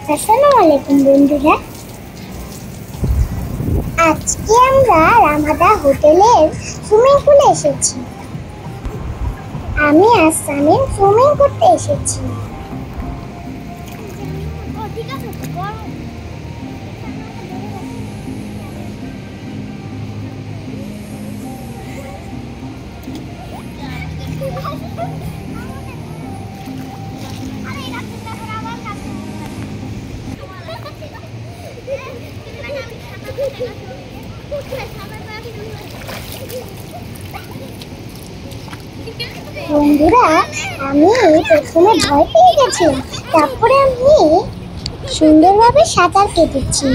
আসসালামু আলাইকুম বন্ধুরা, আজকে আমরা রামাদা হোটেলের সুইমিং পুলে এসেছি। আমি আর সামিম সুইমিং করতে এসেছি। বন্ধুরা, আমি প্রথমে ভয় পেয়ে গেছিলাম, তারপরে আমি সুন্দরভাবে সাঁতার কেটেছি।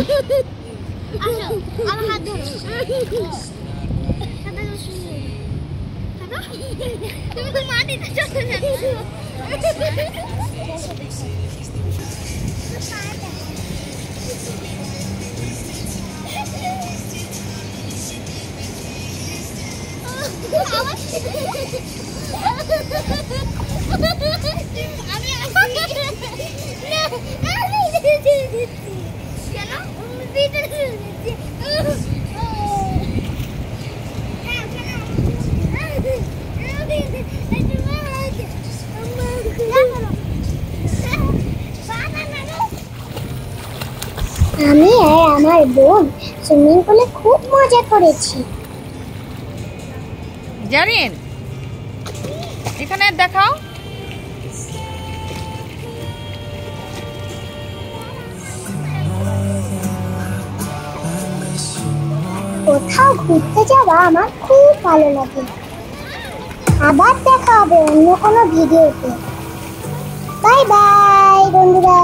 আমি আর আমার বোন সুইমিং পুলে খুব মজা করেছি। জারিন, এখানে দেখাও। কোথাও ঘুরতে যাওয়া আমার খুব ভালো লাগে। আবার দেখা হবে অন্য কোনো ভিডিওতে। বাই বাই বন্ধুরা।